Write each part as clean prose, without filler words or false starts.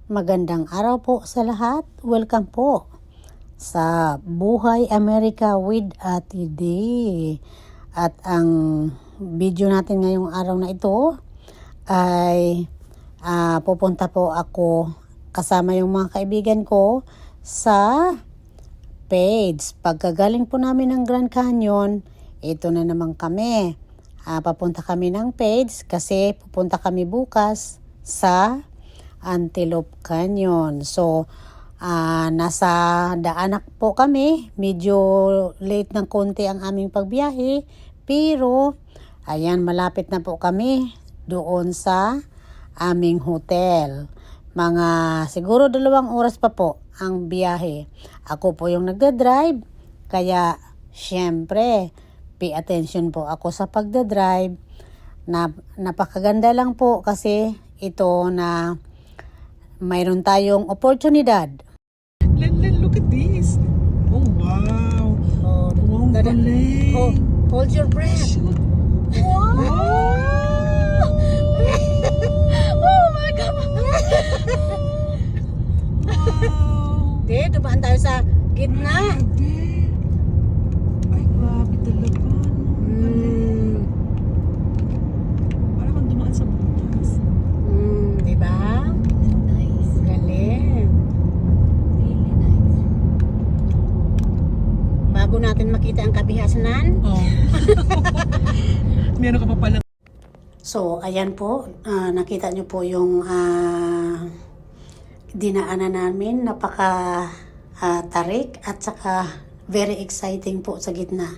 Magandang araw po sa lahat. Welcome po sa Buhay Amerika with Ate D. At ang video natin ngayong araw na ito ay pupunta po ako kasama yung mga kaibigan ko sa Page. Pagkagaling po namin ng Grand Canyon, ito na naman kami. Papunta kami ng Page kasi pupunta kami bukas sa Antelope Canyon. So, nasa daanak po kami. Medyo late ng konti ang aming pagbiyahe. Pero, ayan, malapit na po kami doon sa aming hotel. Mga siguro 2 oras pa po ang biyahe. Ako po yung nagdadrive. Kaya, syempre, pay attention po ako sa pagdadrive. Napakaganda lang po kasi ito na mayroon tayong oportunidad. Look at this. Oh, wow. Oh, Wow, galing. Hold your breath. Wow. Oh my God. Wow. Dumaan tayo sa gitna. Ay, grabe talaga. Parang kang dumaan sa butas. Diba? Nice. Galing. Really nice. Bago natin makita ang kabihasnan. Oh. Meron ka pa pala. So, ayan po. Nakita nyo po yung dinaanan namin. Tarik at saka very exciting po sa gitna.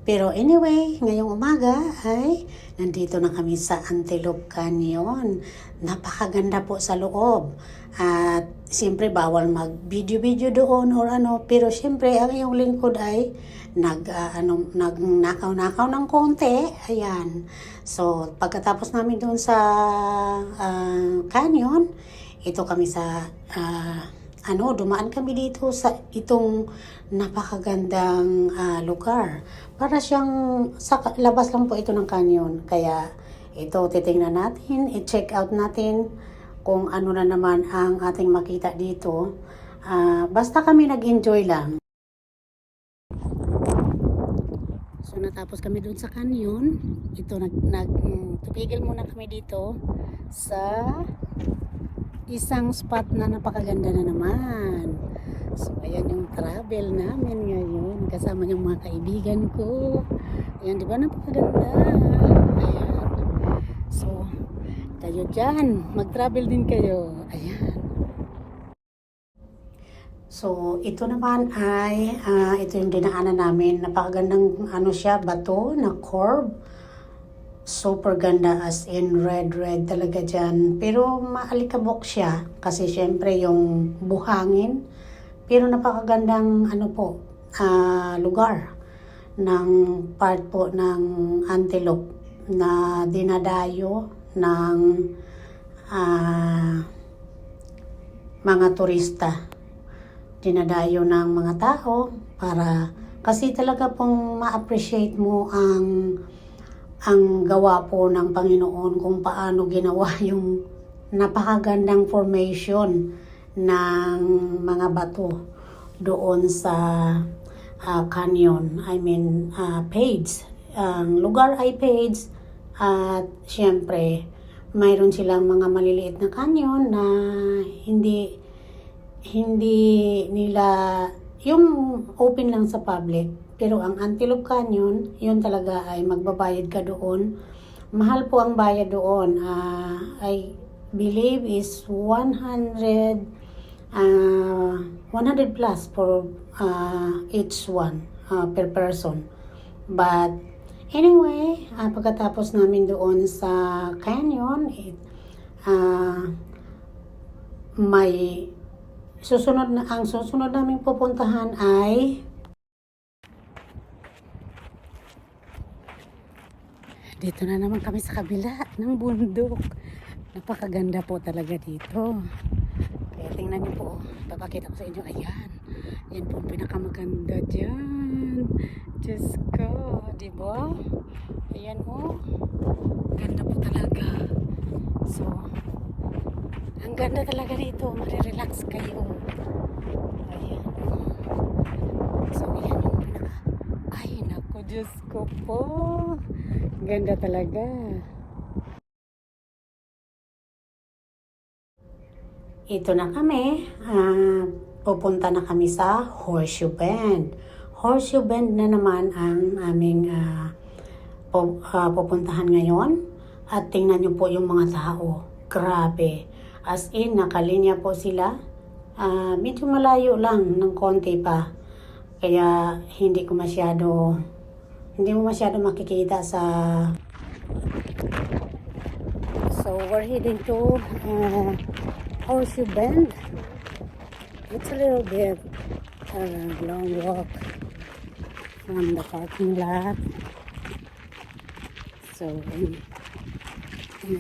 Pero anyway, ngayong umaga ay nandito na kami sa Antelope Canyon. Napakaganda po sa loob. At siyempre bawal mag-video doon or ano. Pero siyempre ang iyong lingkod ay nagnakaw-nakaw ng konti. Ayan. So pagkatapos namin doon sa canyon, ito kami sa dumaan kami dito sa itong napakagandang lugar. Para siyang sa labas lang po ito ng canyon. Kaya ito titingnan natin, i-check out natin kung ano na naman ang ating makita dito. Basta kami nag-enjoy lang. So natapos kami doon sa canyon. Ito tupigil muna kami dito sa isang spot na napakaganda na naman. So ayan yung travel namin ngayon kasama yung mga kaibigan ko. Ayan, di ba napakaganda? Ayan. So kayo dyan, mag-travel din kayo. Ayan. So ito naman ay ito yung dinaanan namin. Napakagandang siya, bato na curve. Super ganda, as in red talaga dyan. Pero maalikabok siya kasi syempre yung buhangin. Pero napakagandang lugar ng part po ng Antelope na dinadayo ng mga turista. Dinadayo ng mga tao para kasi talaga pong ma-appreciate mo ang gawa po ng Panginoon kung paano ginawa yung napakagandang formation ng mga bato doon sa canyon. I mean, Page. Ang lugar ay Page at syempre mayroon silang mga maliliit na canyon na hindi nila yung open lang sa public. Pero ang Antelope Canyon, yun talaga ay magbabayad ka doon. Mahal po ang bayad doon. I believe is 100 plus for each one per person. But anyway, pagkatapos namin doon sa canyon, ang susunod naming pupuntahan ay dito na naman kami sa kabila ng bundok. Napakaganda po talaga dito. Kaya tingnan niyo po, papakita ko sa inyo. Ayan. Yan po ang pinakamaganda dyan. Diyos ko, diba? Ayan po. Ganda po talaga. So, Ang ganda talaga dito. Marirelax kayo. Ayan. So, yan yung pinaka... Ay, naku, Diyos ko po. Ganda talaga. Ito na kami. Pupunta na kami sa Horseshoe Bend. Horseshoe Bend na naman ang aming pupuntahan ngayon. At tingnan niyo po yung mga tao. Grabe. As in, nakalinya po sila. Medyo malayo lang ng konti pa. Kaya hindi mo masyado makikita sa... So, we're heading to Horseshoe Bend. It's a little bit long walk from the parking lot. So, and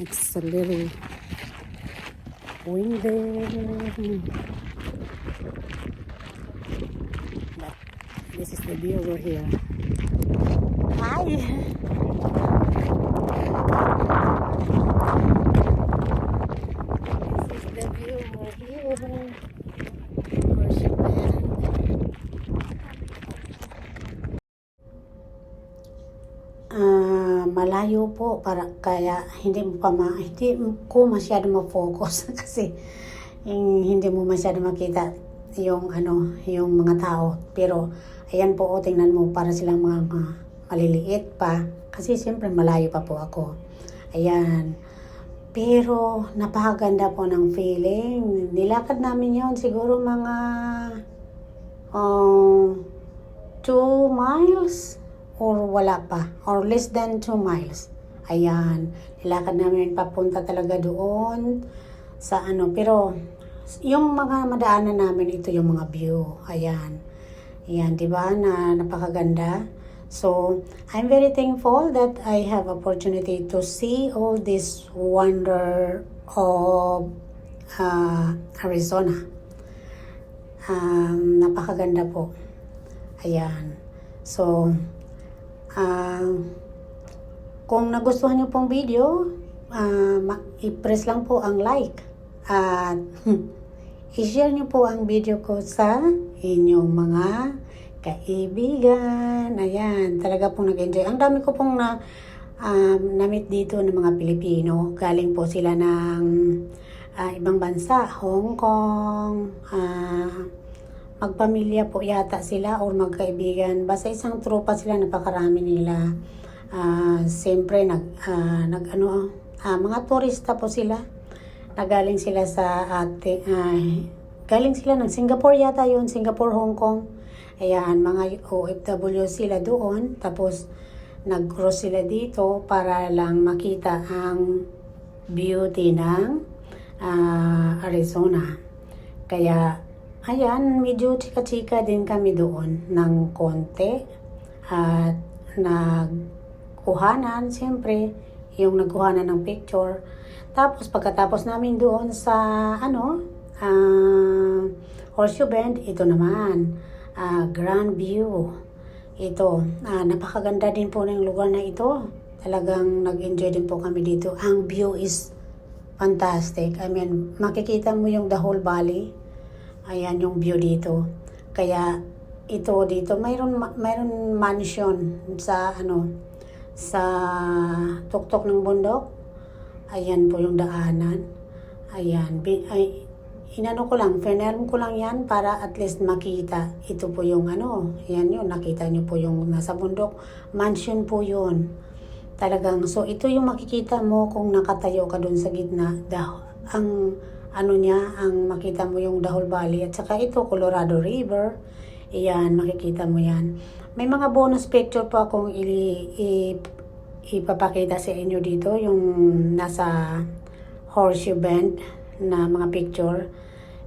it's a little windy. But this is the view over here. Hi! This is the view over here. Horseshoe Bend. Malayo po kaya hindi ko masyado ma-focus kasi hindi mo masyado makita yung yung mga tao. Pero ayan po, tingnan mo, para silang mga maliliit pa kasi siyempre malayo pa po ako. Ayan. Pero napakaganda po ng feeling. Nilakad namin yon siguro mga 2 miles or wala pa, or less than 2 miles. Ayan, nilakad namin papunta talaga doon sa pero yung mga madaanan namin, ito yung mga view. Ayan. Ayan, di ba, na napakaganda. So, I'm very thankful that I have opportunity to see all this wonder of Arizona. Napakaganda po. Ayan. So, kung nagustuhan niyo pong video, i-press lang po ang like at i-share niyo po ang video ko sa inyong mga kaibigan. Ayan, talaga pong nag-enjoy. Ang dami ko pong na-meet dito ng mga Pilipino. Galing po sila ng ibang bansa, Hong Kong, magpamilya po yata sila or magkaibigan. Basta isang tropa sila, napakarami nila. Siyempre, mga turista po sila. Nagaling sila galing sila ng Singapore yata yun, Singapore, Hong Kong. Ayan, mga OFW sila doon. Tapos, nag-cross sila dito para lang makita ang beauty ng Arizona. Kaya, ayan, medyo chika-chika din kami doon ng konti. At nagkuhanan, siyempre, yung nagkuhanan ng picture. Tapos, pagkatapos namin doon sa, Horseshoe Bend, ito naman, Grand View. Ito, napakaganda din po ng lugar na ito. Talagang nag-enjoy din po kami dito. Ang view is fantastic. I mean, makikita mo yung the whole valley. Ayan yung view dito. Kaya ito dito, mayroon mansion sa sa tuktok ng bundok. Ayan po yung daanan. Ayan, inano ko lang, finalm ko lang yan para at least makita. Ito po yung yan yun, nakita nyo po yung nasa bundok. Mansion po yun. Talagang, so ito yung makikita mo kung nakatayo ka dun sa gitna. Ang makita mo yung Dahol Valley. At saka ito, Colorado River. Ayan, makikita mo yan. May mga bonus picture po akong ipapakita sa inyo dito. Yung nasa Horseshoe Bend na mga picture.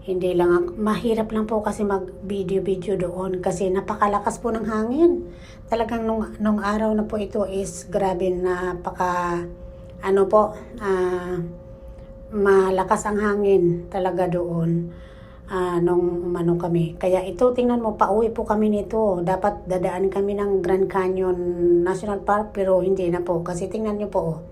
Hindi lang, mahirap lang po kasi mag-video doon kasi napakalakas po ng hangin. Talagang nung araw na po ito is grabe, malakas ang hangin talaga doon nung umano kami. Kaya ito, tingnan mo, pauwi po kami nito. Dapat dadaan kami ng Grand Canyon National Park pero hindi na po. Kasi tingnan nyo po,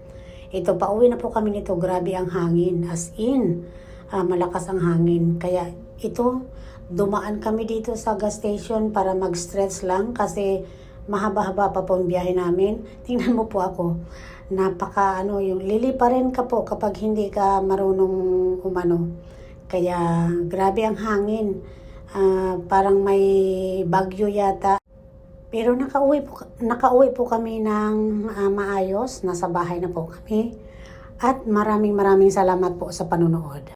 ito, pauwi na po kami nito. Grabe ang hangin. As in, malakas ang hangin. Kaya ito, dumaan kami dito sa gas station para mag-stretch lang kasi mahaba-haba pa po ang biyahe namin. Tingnan mo po ako. Yung lilipa rin ka po kapag hindi ka marunong umano. Kaya grabe ang hangin. Parang may bagyo yata. Pero nakauwi po kami ng maayos. Nasa bahay na po kami. At maraming salamat po sa panonood.